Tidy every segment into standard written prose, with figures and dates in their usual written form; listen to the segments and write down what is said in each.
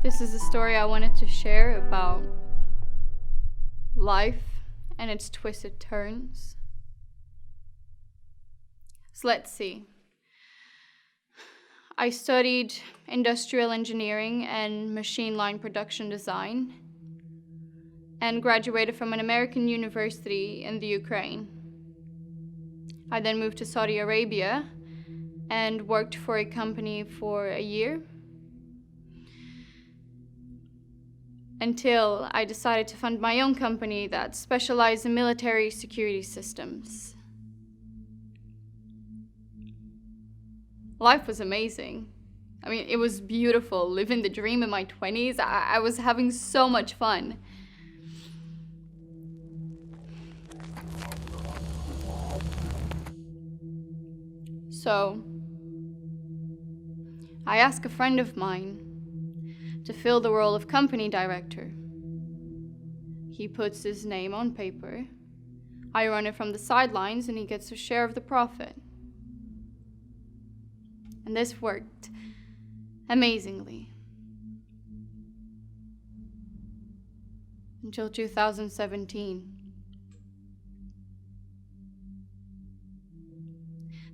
This is a story I wanted to share about life and its twisted turns. So let's see. I studied industrial engineering and machine line production design and graduated from an American university in the Ukraine. I then moved to Saudi Arabia and worked for a company for a year until I decided to fund my own company that specialized in military security systems. Life was amazing. I mean, it was beautiful, living the dream in my 20s. I was having so much fun. So, I asked a friend of mine to fill the role of company director. He puts his name on paper. I run it from the sidelines and he gets a share of the profit. And this worked amazingly. Until 2017.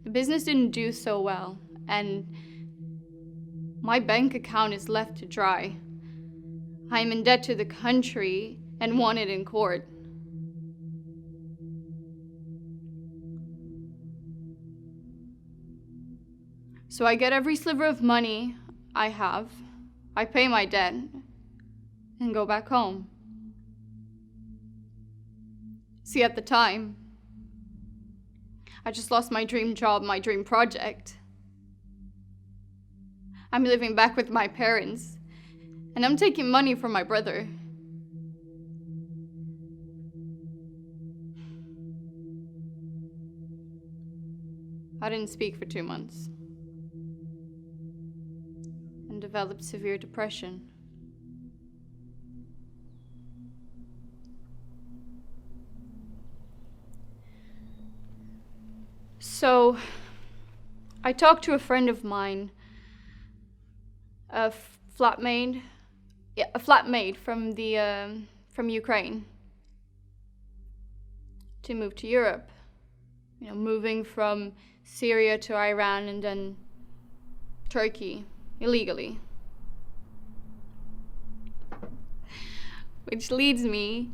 The business didn't do so well, and my bank account is left to dry. I am in debt to the country and wanted in court. So I get every sliver of money I have, I pay my debt, and go back home. See, at the time, I just lost my dream job, my dream project. I'm living back with my parents, and I'm taking money from my brother. I didn't speak for 2 months and developed severe depression. So, I talked to a friend of mine, a flatmate from Ukraine, to move to Europe. You know, moving from Syria to Iran and then Turkey illegally. Which leads me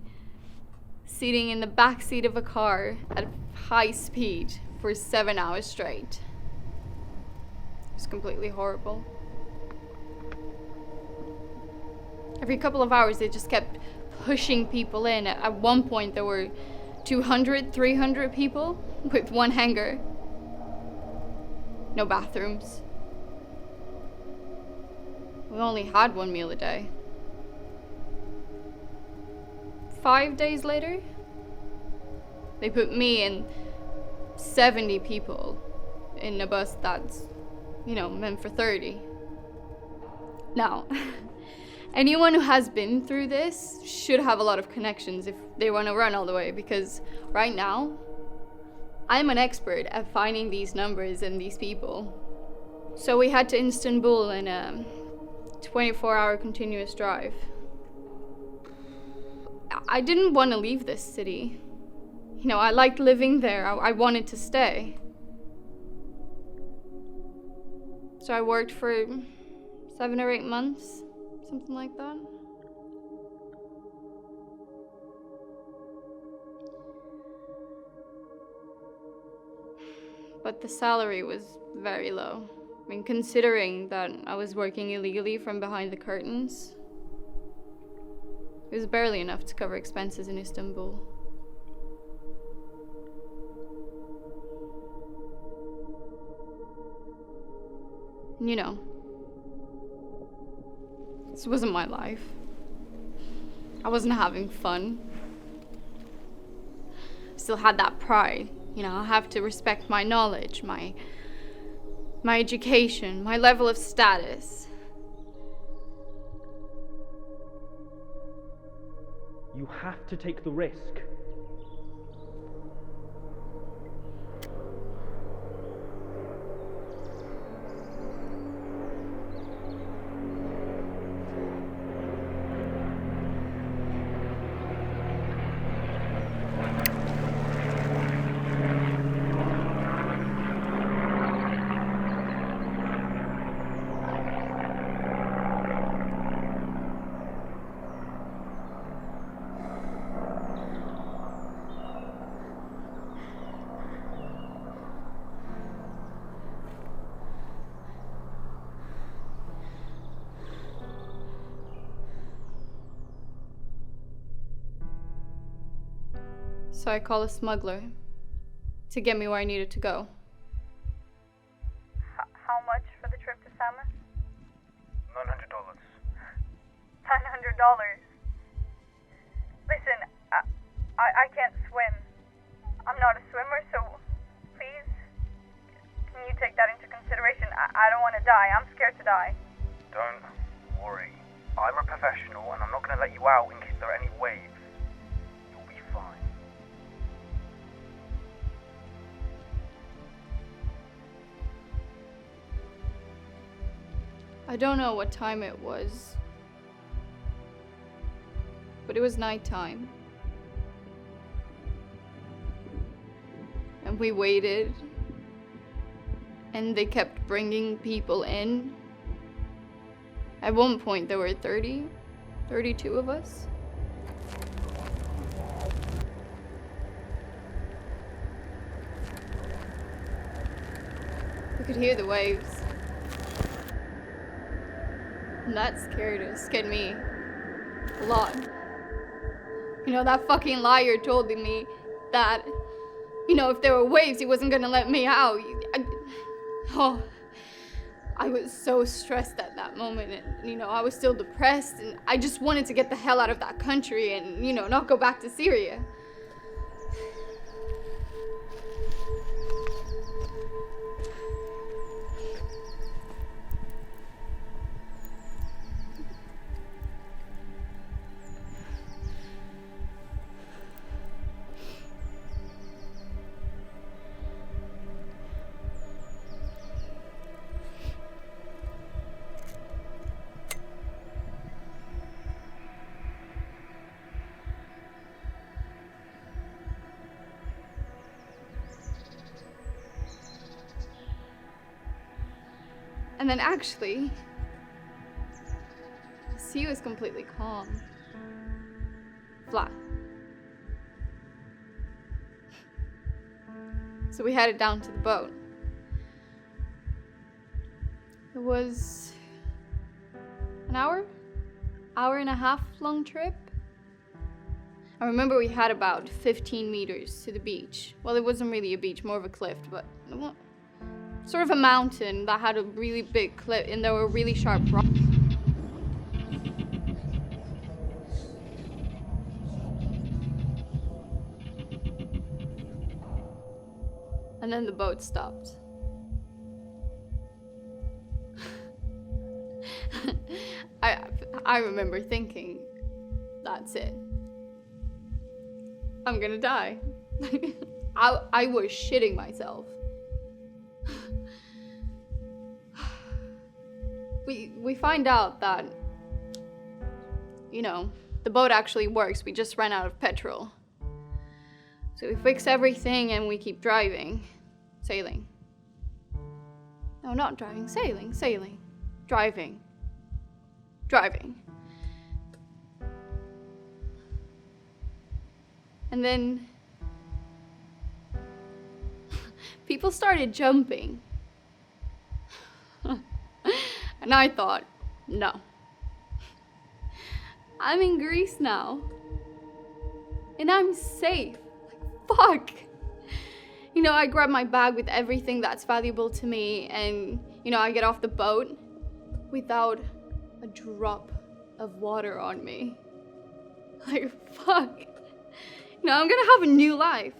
sitting in the back seat of a car at high speed for 7 hours straight. It's completely horrible. Every couple of hours, they just kept pushing people in. At one point, there were 200, 300 people with one hangar. No bathrooms. We only had one meal a day. 5 days later, they put me and 70 people in a bus that's, meant for 30. Now, anyone who has been through this should have a lot of connections if they want to run all the way, because right now, I'm an expert at finding these numbers and these people. So we had to Istanbul in a 24-hour continuous drive. I didn't want to leave this city. I liked living there. I wanted to stay. So I worked for 7 or 8 months, something like that. But the salary was very low. I mean, considering that I was working illegally from behind the curtains, it was barely enough to cover expenses in Istanbul. This wasn't my life. I wasn't having fun. I still had that pride. I have to respect my knowledge, my education, my level of status. You have to take the risk. So I call a smuggler to get me where I needed to go. How much for the trip to Samus? $900. $900. Listen, I can't swim. I'm not a swimmer, so please, can you take that into consideration? I don't want to die. I'm scared to die. Don't worry. I'm a professional and I'm not going to let you out in case there are any waves. You'll be fine. I don't know what time it was, but it was nighttime. And we waited, and they kept bringing people in. At one point, there were 32 of us. We could hear the waves. And that scared me a lot. You know, that fucking liar told me that, you know, if there were waves, he wasn't gonna let me out. I was so stressed at that moment, and, you know, I was still depressed, and I just wanted to get the hell out of that country and, you know, not go back to Syria. And then actually, the sea was completely calm. Flat. So we headed down to the boat. It was an hour and a half long trip. I remember we had about 15 meters to the beach. Well, it wasn't really a beach, more of a cliff, but sort of a mountain that had a really big cliff, and there were really sharp rocks. And then the boat stopped. I remember thinking, that's it. I'm gonna die. I was shitting myself. We find out that, you know, the boat actually works. We just ran out of petrol. So we fix everything and we keep driving. Sailing. No, not driving. Sailing. Driving. And then people started jumping. And I thought, no. I'm in Greece now. And I'm safe. Like, fuck. You know, I grab my bag with everything that's valuable to me, and, you know, I get off the boat without a drop of water on me. Like, fuck. You know, I'm gonna have a new life.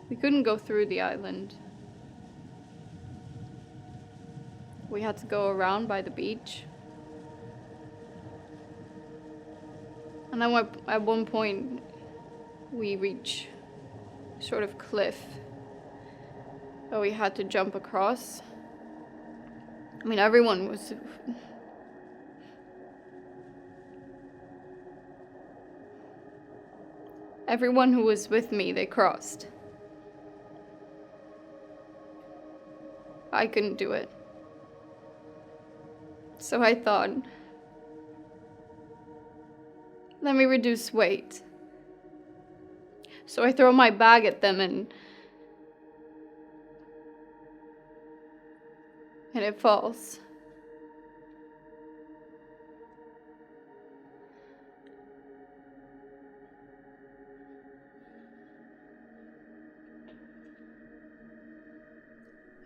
We couldn't go through the island. We had to go around by the beach. And then at one point, we reach sort of cliff that we had to jump across. I mean, everyone was... Everyone who was with me, they crossed. I couldn't do it. So I thought, let me reduce weight. So I throw my bag at them and it falls.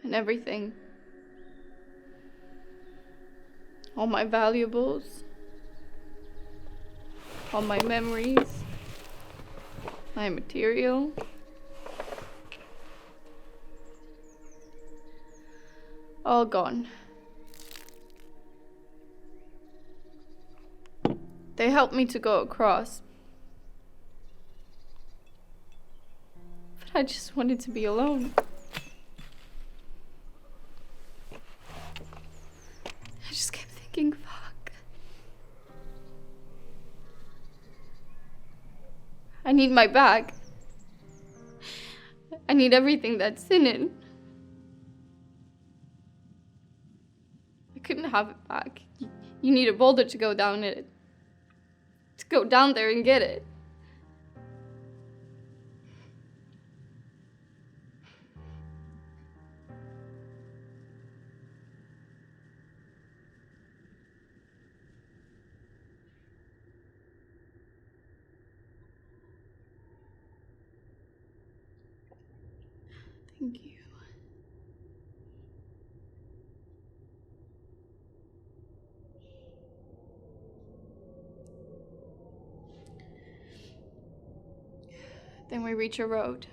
And everything. All my valuables. All my memories. My material. All gone. They helped me to go across. But I just wanted to be alone. I just kept thinking, fuck. I need my bag. I need everything that's in it. I couldn't have it back. You need a boulder to go down it. To go down there and get it. Thank you. Then we reach a road.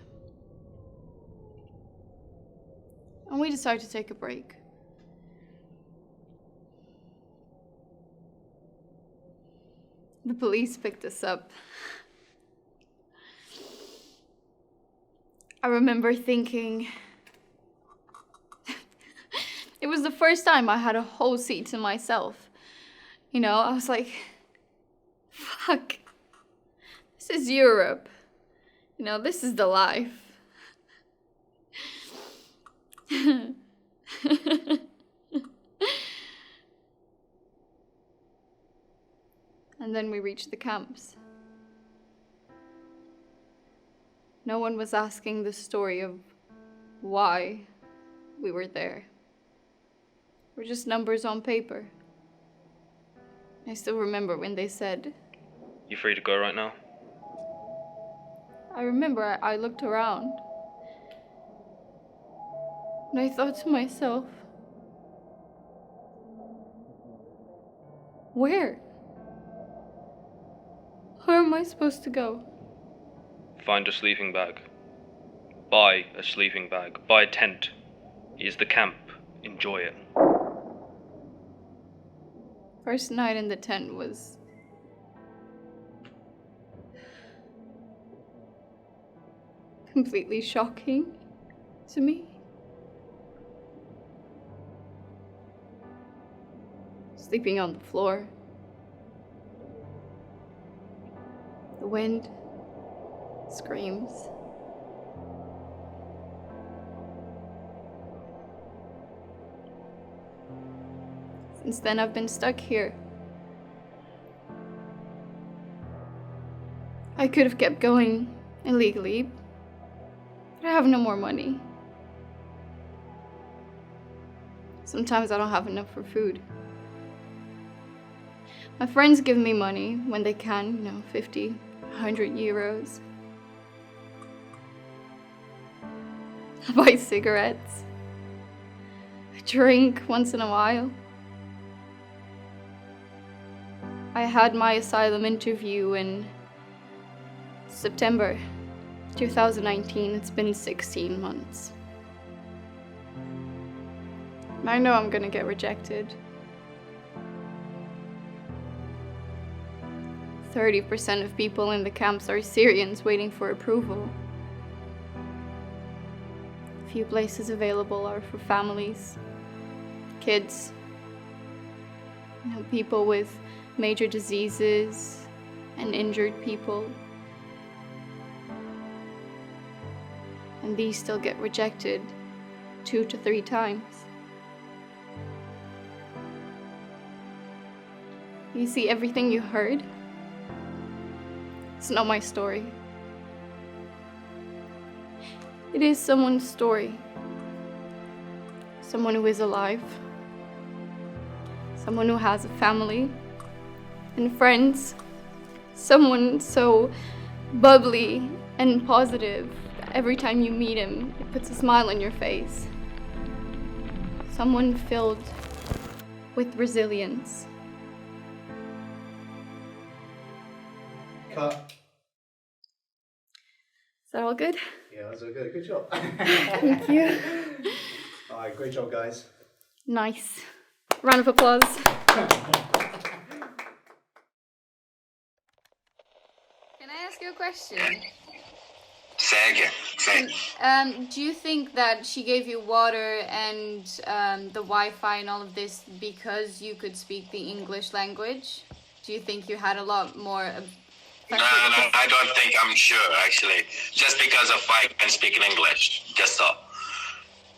And we decide to take a break. The police picked us up. I remember thinking, it was the first time I had a whole seat to myself. You know, I was like, fuck, this is Europe. You know, this is the life. And then we reached the camps. No one was asking the story of why we were there. We're just numbers on paper. I still remember when they said, "You free to go right now?" I remember I looked around. And I thought to myself, where? Where am I supposed to go? Find a sleeping bag. Buy a sleeping bag. Buy a tent. Here's the camp. Enjoy it. First night in the tent was completely shocking to me. Sleeping on the floor. The wind screams. Since then, I've been stuck here. I could have kept going illegally, but I have no more money. Sometimes I don't have enough for food. My friends give me money when they can, 50, 100 euros. I buy cigarettes. I drink once in a while. I had my asylum interview in September 2019. It's been 16 months. I know I'm gonna get rejected. 30% of people in the camps are Syrians waiting for approval. Few places available are for families, kids, people with major diseases and injured people. And these still get rejected 2 to 3 times. You see, everything you heard, it's not my story. It is someone's story. Someone who is alive. Someone who has a family and friends. Someone so bubbly and positive that every time you meet him, it puts a smile on your face. Someone filled with resilience. Cut. Is that all good? Yeah, that's all good. Good job. Thank you. All right, great job, guys. Nice. Round of applause. Can I ask you a question? Say again. Say. Do you think that she gave you water and the Wi-Fi and all of this because you could speak the English language? Do you think you had a lot more? No, I don't think. I'm sure, actually. Just because of I can speak in English, just so.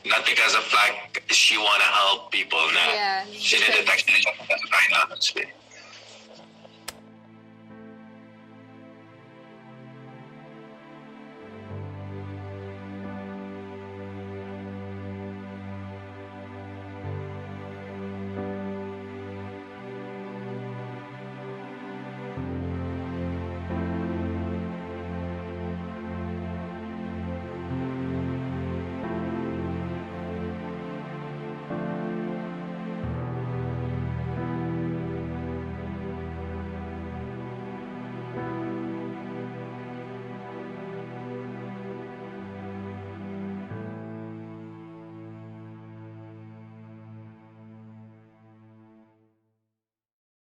Not because of like she want to help people. No, Yeah, she did it actually just because of I know how to speak.